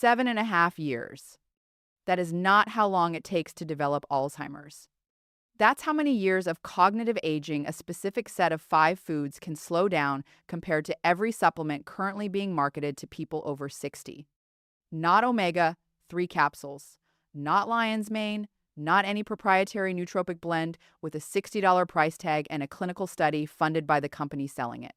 7.5 years. That is not how long it takes to develop Alzheimer's. That's how many years of cognitive aging a specific set of 5 foods can slow down compared to every supplement currently being marketed to people over 60. Not omega-3 capsules, not lion's mane, not any proprietary nootropic blend with a $60 price tag and a clinical study funded by the company selling it.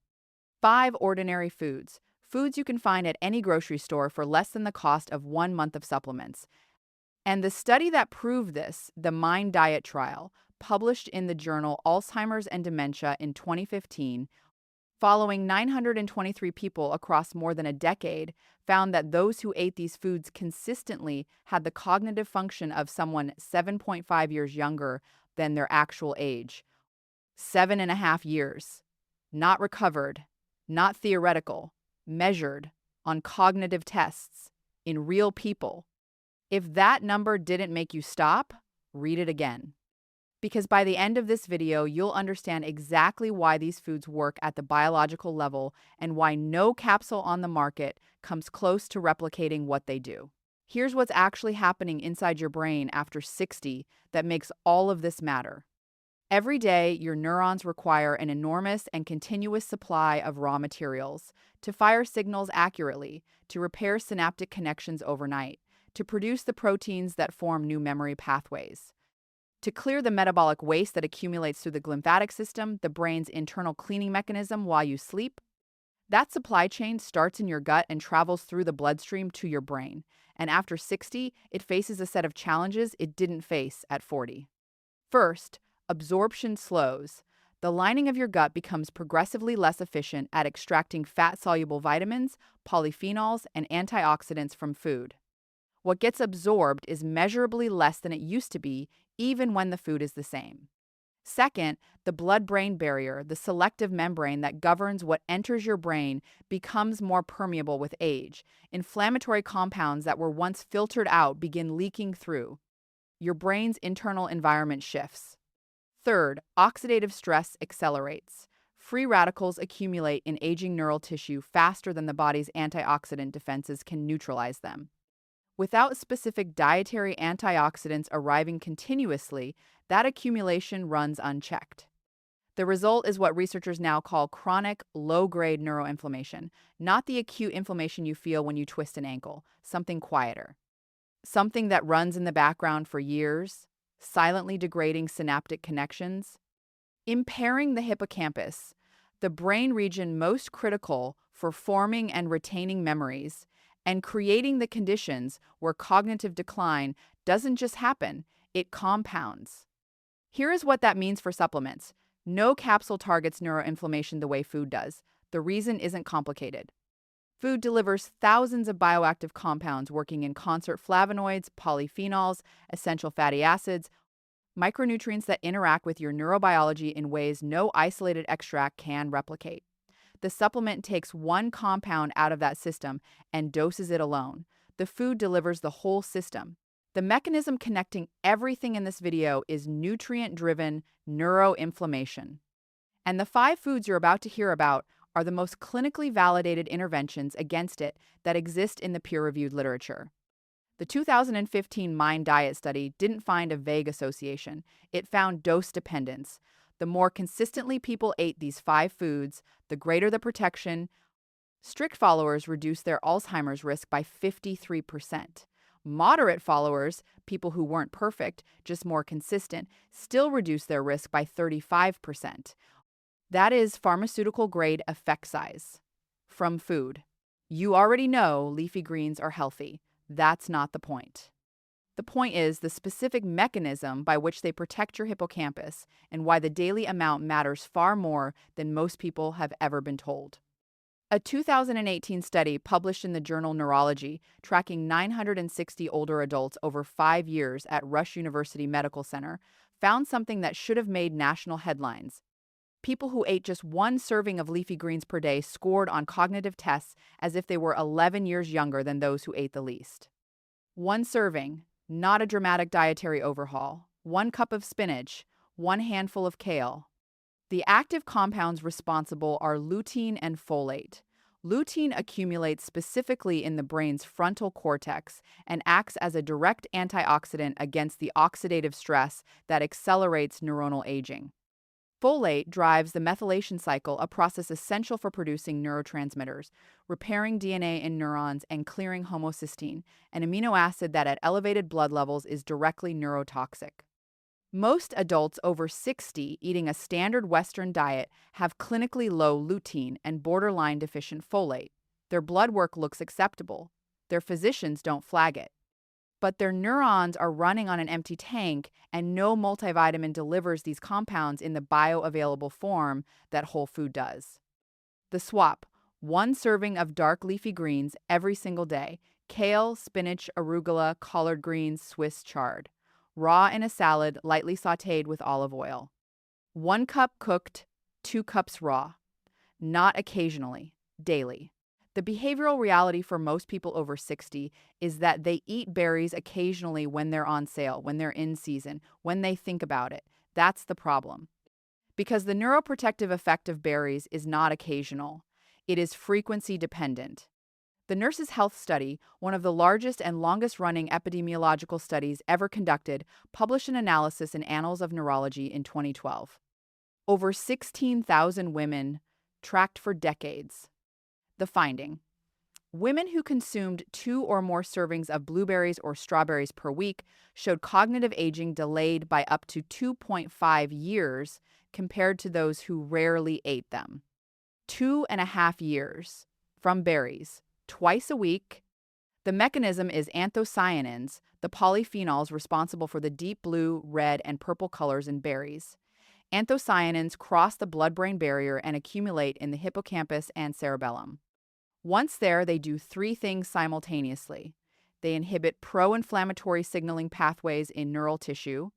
5 ordinary foods, foods you can find at any grocery store for less than the cost of 1 month of supplements. And the study that proved this, the Mind Diet trial, published in the journal Alzheimer's and Dementia in 2015, following 923 people across more than a decade, found that those who ate these foods consistently had the cognitive function of someone 7.5 years younger than their actual age. 7.5 years. Not recovered, not theoretical, measured on cognitive tests in real people. If that number didn't make you stop, read it again. Because by the end of this video, you'll understand exactly why these foods work at the biological level and why no capsule on the market comes close to replicating what they do. Here's what's actually happening inside your brain after 60 that makes all of this matter. Every day, your neurons require an enormous and continuous supply of raw materials to fire signals accurately, to repair synaptic connections overnight, to produce the proteins that form new memory pathways, to clear the metabolic waste that accumulates through the lymphatic system, the brain's internal cleaning mechanism while you sleep. That supply chain starts in your gut and travels through the bloodstream to your brain. And after 60, it faces a set of challenges it didn't face at 40. First, absorption slows. The lining of your gut becomes progressively less efficient at extracting fat-soluble vitamins, polyphenols, and antioxidants from food. What gets absorbed is measurably less than it used to be, even when the food is the same. Second, the blood-brain barrier, the selective membrane that governs what enters your brain, becomes more permeable with age. Inflammatory compounds that were once filtered out begin leaking through. Your brain's internal environment shifts. Third, oxidative stress accelerates. Free radicals accumulate in aging neural tissue faster than the body's antioxidant defenses can neutralize them. Without specific dietary antioxidants arriving continuously, that accumulation runs unchecked. The result is what researchers now call chronic, low-grade neuroinflammation, not the acute inflammation you feel when you twist an ankle, something quieter. Something that runs in the background for years, silently degrading synaptic connections, impairing the hippocampus, the brain region most critical for forming and retaining memories, and creating the conditions where cognitive decline doesn't just happen, it compounds. Here is what that means for supplements. No capsule targets neuroinflammation the way food does. The reason isn't complicated. Food delivers thousands of bioactive compounds working in concert: flavonoids, polyphenols, essential fatty acids, micronutrients that interact with your neurobiology in ways no isolated extract can replicate. The supplement takes one compound out of that system and doses it alone. The food delivers the whole system. The mechanism connecting everything in this video is nutrient-driven neuroinflammation. And the 5 foods you're about to hear about are the most clinically validated interventions against it that exist in the peer-reviewed literature. The 2015 Mind Diet study didn't find a vague association. It found dose dependence. The more consistently people ate these 5 foods, the greater the protection. Strict followers reduced their Alzheimer's risk by 53%. Moderate followers, people who weren't perfect, just more consistent, still reduced their risk by 35%. That is pharmaceutical-grade effect size. From food. You already know leafy greens are healthy. That's not the point. The point is the specific mechanism by which they protect your hippocampus and why the daily amount matters far more than most people have ever been told. A 2018 study published in the journal Neurology, tracking 960 older adults over 5 years at Rush University Medical Center, found something that should have made national headlines. People who ate just 1 serving of leafy greens per day scored on cognitive tests as if they were 11 years younger than those who ate the least. 1 serving. Not a dramatic dietary overhaul. 1 cup of spinach, 1 handful of kale. The active compounds responsible are lutein and folate. Lutein accumulates specifically in the brain's frontal cortex and acts as a direct antioxidant against the oxidative stress that accelerates neuronal aging. Folate drives the methylation cycle, a process essential for producing neurotransmitters, repairing DNA in neurons, and clearing homocysteine, an amino acid that at elevated blood levels is directly neurotoxic. Most adults over 60 eating a standard Western diet have clinically low lutein and borderline deficient folate. Their blood work looks acceptable. Their physicians don't flag it. But their neurons are running on an empty tank, and no multivitamin delivers these compounds in the bioavailable form that whole food does. The swap: one serving of dark leafy greens every single day: kale, spinach, arugula, collard greens, Swiss chard. Raw in a salad, lightly sautéed with olive oil. 1 cup cooked, 2 cups raw. Not occasionally, daily. The behavioral reality for most people over 60 is that they eat berries occasionally when they're on sale, when they're in season, when they think about it. That's the problem. Because the neuroprotective effect of berries is not occasional, it is frequency dependent. The Nurses' Health Study, one of the largest and longest-running epidemiological studies ever conducted, published an analysis in Annals of Neurology in 2012. Over 16,000 women tracked for decades. The finding: women who consumed 2 or more servings of blueberries or strawberries per week showed cognitive aging delayed by up to 2.5 years compared to those who rarely ate them. 2.5 years from berries, twice a week. The mechanism is anthocyanins, the polyphenols responsible for the deep blue, red, and purple colors in berries. Anthocyanins cross the blood-brain barrier and accumulate in the hippocampus and cerebellum. Once there, they do 3 things simultaneously. They inhibit pro-inflammatory signaling pathways in neural tissue,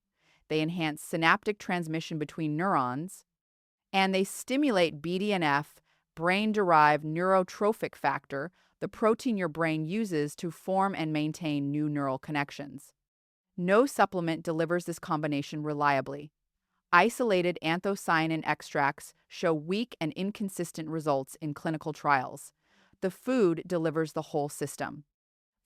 they enhance synaptic transmission between neurons, and they stimulate BDNF, brain-derived neurotrophic factor, the protein your brain uses to form and maintain new neural connections. No supplement delivers this combination reliably. Isolated anthocyanin extracts show weak and inconsistent results in clinical trials. The food delivers the whole system.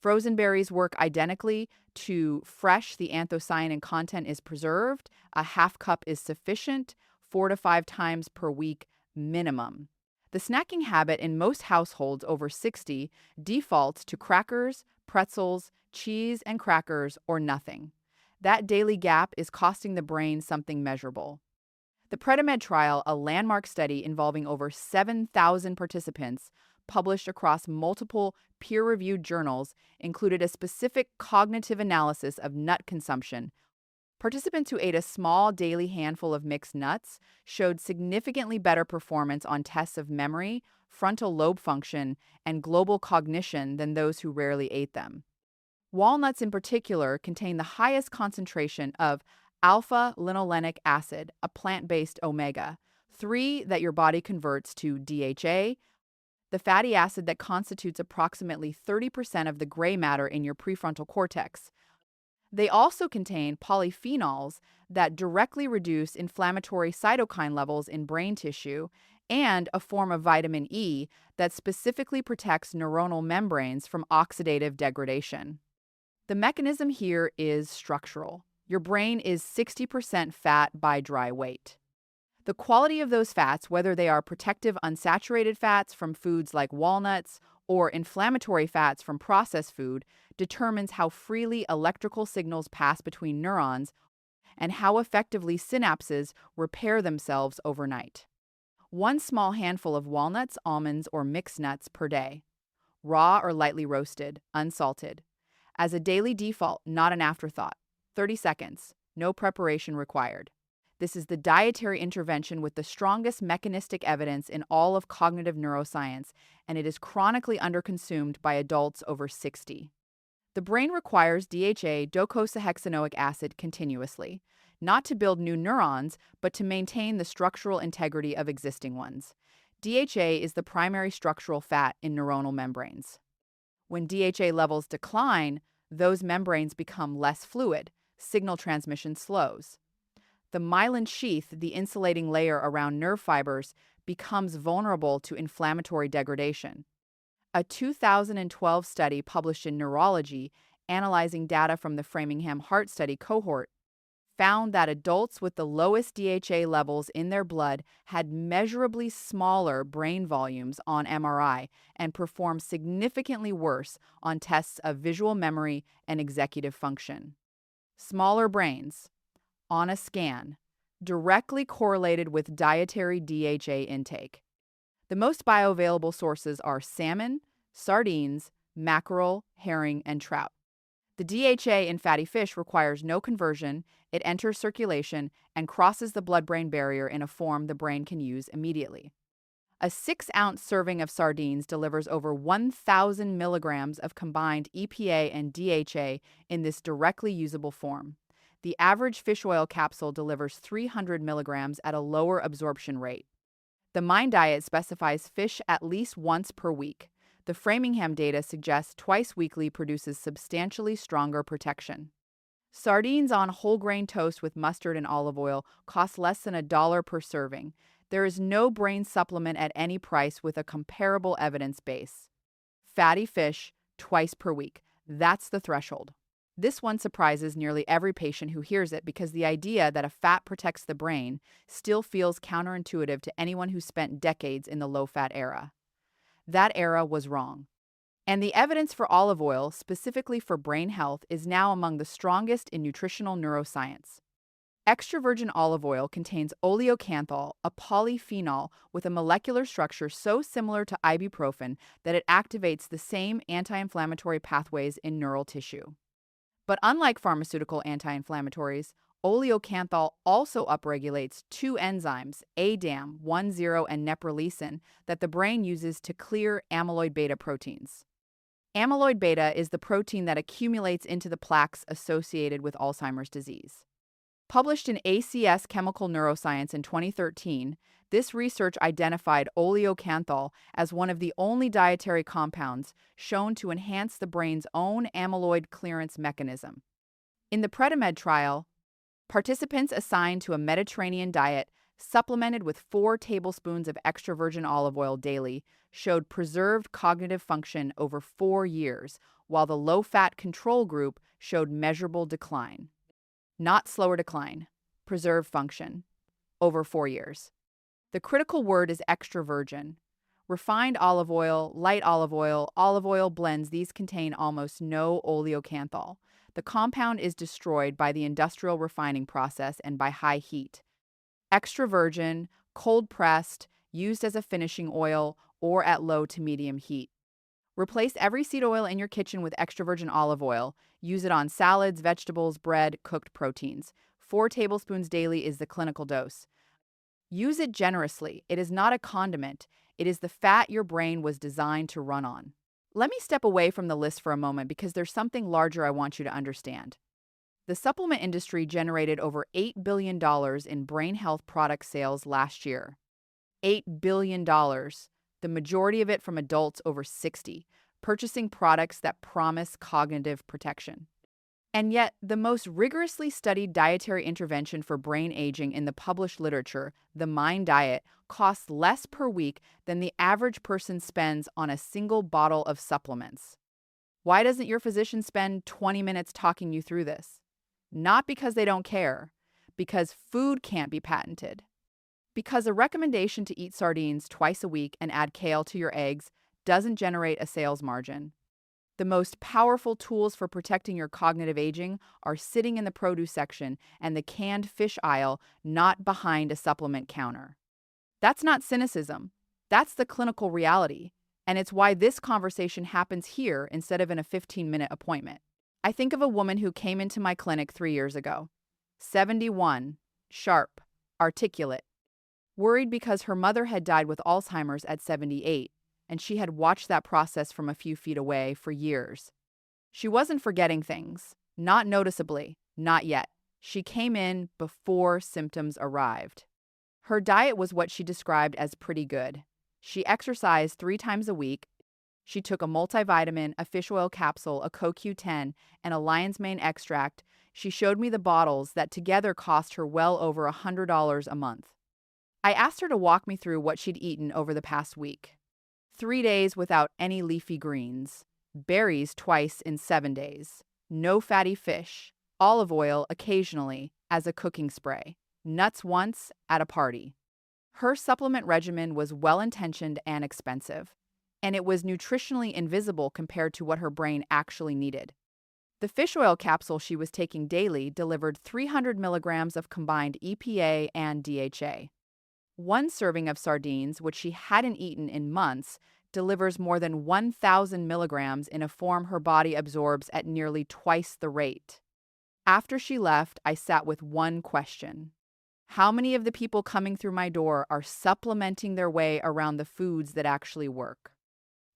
Frozen berries work identically to fresh. The anthocyanin content is preserved. A half cup is sufficient, 4 to 5 times per week minimum. The snacking habit in most households over 60 defaults to crackers, pretzels, cheese, and crackers, or nothing. That daily gap is costing the brain something measurable. The PREDIMED trial, a landmark study involving over 7,000 participants, published across multiple peer-reviewed journals, included a specific cognitive analysis of nut consumption. Participants who ate a small daily handful of mixed nuts showed significantly better performance on tests of memory, frontal lobe function, and global cognition than those who rarely ate them. Walnuts in particular contain the highest concentration of alpha-linolenic acid, a plant-based omega-3 that your body converts to DHA, the fatty acid that constitutes approximately 30% of the gray matter in your prefrontal cortex. They also contain polyphenols that directly reduce inflammatory cytokine levels in brain tissue, and a form of vitamin E that specifically protects neuronal membranes from oxidative degradation. The mechanism here is structural. Your brain is 60% fat by dry weight. The quality of those fats, whether they are protective unsaturated fats from foods like walnuts or inflammatory fats from processed food, determines how freely electrical signals pass between neurons and how effectively synapses repair themselves overnight. 1 small handful of walnuts, almonds, or mixed nuts per day. Raw or lightly roasted, unsalted. As a daily default, not an afterthought. 30 seconds. No preparation required. This is the dietary intervention with the strongest mechanistic evidence in all of cognitive neuroscience, and it is chronically underconsumed by adults over 60. The brain requires DHA, docosahexaenoic acid, continuously, not to build new neurons, but to maintain the structural integrity of existing ones. DHA is the primary structural fat in neuronal membranes. When DHA levels decline, those membranes become less fluid. Signal transmission slows. The myelin sheath, the insulating layer around nerve fibers, becomes vulnerable to inflammatory degradation. A 2012 study published in Neurology, analyzing data from the Framingham Heart Study cohort, found that adults with the lowest DHA levels in their blood had measurably smaller brain volumes on MRI and performed significantly worse on tests of visual memory and executive function. Smaller brains, on a scan, directly correlated with dietary DHA intake. The most bioavailable sources are salmon, sardines, mackerel, herring, and trout. The DHA in fatty fish requires no conversion, it enters circulation, and crosses the blood-brain barrier in a form the brain can use immediately. A 6-ounce serving of sardines delivers over 1,000 milligrams of combined EPA and DHA in this directly usable form. The average fish oil capsule delivers 300 milligrams at a lower absorption rate. The Mind diet specifies fish at least once per week. The Framingham data suggests twice weekly produces substantially stronger protection. Sardines on whole grain toast with mustard and olive oil cost less than $1 per serving. There is no brain supplement at any price with a comparable evidence base. Fatty fish, twice per week. That's the threshold. This one surprises nearly every patient who hears it because the idea that a fat protects the brain still feels counterintuitive to anyone who spent decades in the low-fat era. That era was wrong. And the evidence for olive oil, specifically for brain health, is now among the strongest in nutritional neuroscience. Extra virgin olive oil contains oleocanthal, a polyphenol with a molecular structure so similar to ibuprofen that it activates the same anti-inflammatory pathways in neural tissue. But unlike pharmaceutical anti-inflammatories, oleocanthal also upregulates two enzymes, ADAM10 and neprilysin, that the brain uses to clear amyloid beta proteins. Amyloid beta is the protein that accumulates into the plaques associated with Alzheimer's disease. Published in ACS Chemical Neuroscience in 2013, this research identified oleocanthal as one of the only dietary compounds shown to enhance the brain's own amyloid clearance mechanism. In the PREDIMED trial, participants assigned to a Mediterranean diet supplemented with 4 tablespoons of extra virgin olive oil daily showed preserved cognitive function over 4 years, while the low-fat control group showed measurable decline. Not slower decline, preserved function, over 4 years. The critical word is extra virgin. Refined olive oil, light olive oil blends, these contain almost no oleocanthal. The compound is destroyed by the industrial refining process and by high heat. Extra virgin, cold-pressed, used as a finishing oil, or at low to medium heat. Replace every seed oil in your kitchen with extra virgin olive oil. Use it on salads, vegetables, bread, cooked proteins. 4 tablespoons daily is the clinical dose. Use it generously. It is not a condiment. It is the fat your brain was designed to run on. Let me step away from the list for a moment because there's something larger I want you to understand. The supplement industry generated over $8 billion in brain health product sales last year. $8 billion, the majority of it from adults over 60, purchasing products that promise cognitive protection. And yet, the most rigorously studied dietary intervention for brain aging in the published literature, the Mind diet, costs less per week than the average person spends on a single bottle of supplements. Why doesn't your physician spend 20 minutes talking you through this? Not because they don't care, because food can't be patented. Because a recommendation to eat sardines twice a week and add kale to your eggs doesn't generate a sales margin. The most powerful tools for protecting your cognitive aging are sitting in the produce section and the canned fish aisle, not behind a supplement counter. That's not cynicism. That's the clinical reality. And it's why this conversation happens here instead of in a 15-minute appointment. I think of a woman who came into my clinic 3 years ago. 71, sharp, articulate, worried because her mother had died with Alzheimer's at 78. And she had watched that process from a few feet away for years. She wasn't forgetting things, not noticeably, not yet. She came in before symptoms arrived. Her diet was what she described as pretty good. She exercised 3 times a week. She took a multivitamin, a fish oil capsule, a CoQ10, and a lion's mane extract. She showed me the bottles that together cost her well over $100 a month. I asked her to walk me through what she'd eaten over the past week. 3 days without any leafy greens, berries twice in 7 days, no fatty fish, olive oil occasionally as a cooking spray, nuts once at a party. Her supplement regimen was well-intentioned and expensive, and it was nutritionally invisible compared to what her brain actually needed. The fish oil capsule she was taking daily delivered 300 milligrams of combined EPA and DHA. One serving of sardines, which she hadn't eaten in months, delivers more than 1,000 milligrams in a form her body absorbs at nearly twice the rate. After she left, I sat with one question. How many of the people coming through my door are supplementing their way around the foods that actually work?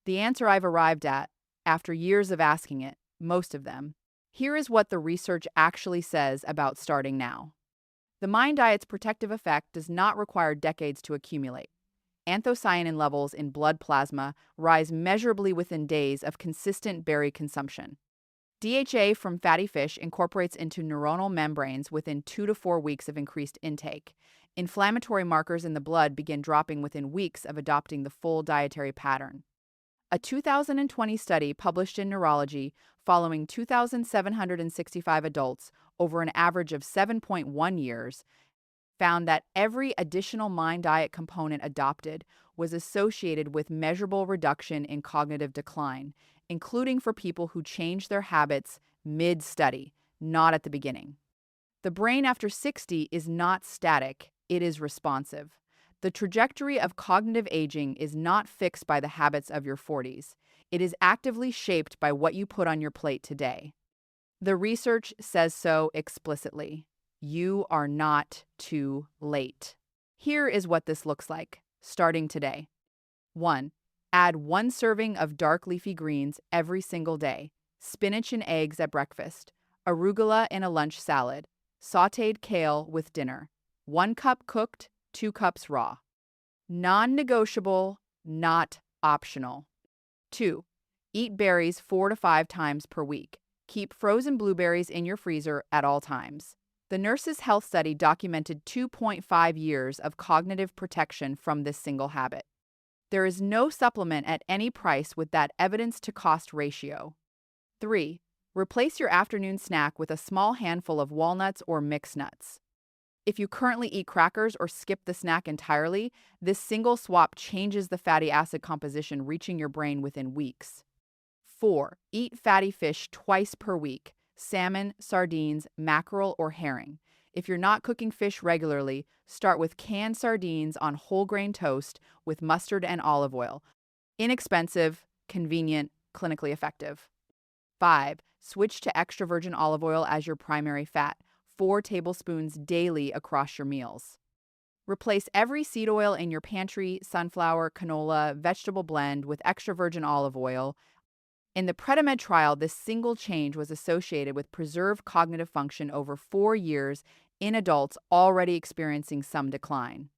The answer I've arrived at, after years of asking it, most of them. Here is what the research actually says about starting now. The Mind Diet's protective effect does not require decades to accumulate. Anthocyanin levels in blood plasma rise measurably within days of consistent berry consumption. DHA from fatty fish incorporates into neuronal membranes within 2 to 4 weeks of increased intake. Inflammatory markers in the blood begin dropping within weeks of adopting the full dietary pattern. A 2020 study published in Neurology following 2,765 adults over an average of 7.1 years found that every additional Mind Diet component adopted was associated with measurable reduction in cognitive decline, including for people who changed their habits mid-study, not at the beginning. The brain after 60 is not static, it is responsive. The trajectory of cognitive aging is not fixed by the habits of your 40s. It is actively shaped by what you put on your plate today. The research says so explicitly. You are not too late. Here is what this looks like, starting today. 1. Add 1 serving of dark leafy greens every single day, spinach and eggs at breakfast, arugula in a lunch salad, sautéed kale with dinner, 1 cup cooked, 2 cups raw. Non-negotiable, not optional. 2. Eat berries 4 to 5 times per week. Keep frozen blueberries in your freezer at all times. The Nurses' Health Study documented 2.5 years of cognitive protection from this single habit. There is no supplement at any price with that evidence-to-cost ratio. 3. Replace your afternoon snack with a small handful of walnuts or mixed nuts. If you currently eat crackers or skip the snack entirely, this single swap changes the fatty acid composition reaching your brain within weeks. 4. Eat fatty fish twice per week, salmon, sardines, mackerel, or herring. If you're not cooking fish regularly, start with canned sardines on whole grain toast with mustard and olive oil. Inexpensive, convenient, clinically effective. 5. Switch to extra virgin olive oil as your primary fat, 4 tablespoons daily across your meals. Replace every seed oil in your pantry, sunflower, canola, vegetable blend with extra virgin olive oil. In the PREDIMED trial, this single change was associated with preserved cognitive function over 4 years in adults already experiencing some decline.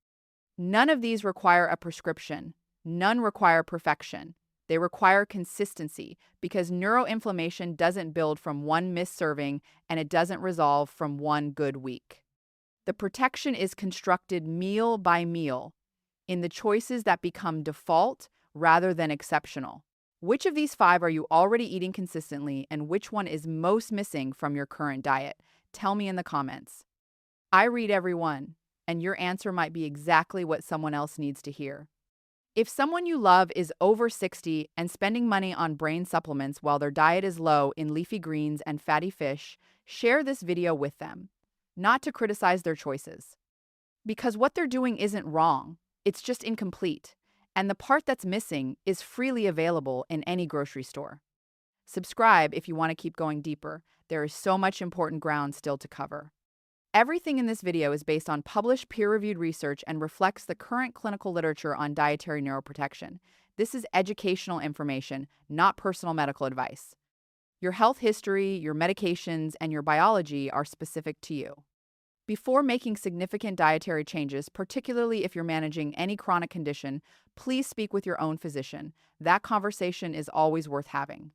None of these require a prescription. None require perfection. They require consistency because neuroinflammation doesn't build from one missed serving and it doesn't resolve from one good week. The protection is constructed meal by meal in the choices that become default rather than exceptional. Which of these 5 are you already eating consistently and which one is most missing from your current diet? Tell me in the comments. I read every one, and your answer might be exactly what someone else needs to hear. If someone you love is over 60 and spending money on brain supplements while their diet is low in leafy greens and fatty fish, share this video with them, not to criticize their choices. Because what they're doing isn't wrong, it's just incomplete, and the part that's missing is freely available in any grocery store. Subscribe if you want to keep going deeper. There is so much important ground still to cover. Everything in this video is based on published peer-reviewed research and reflects the current clinical literature on dietary neuroprotection. This is educational information, not personal medical advice. Your health history, your medications, and your biology are specific to you. Before making significant dietary changes, particularly if you're managing any chronic condition, please speak with your own physician. That conversation is always worth having.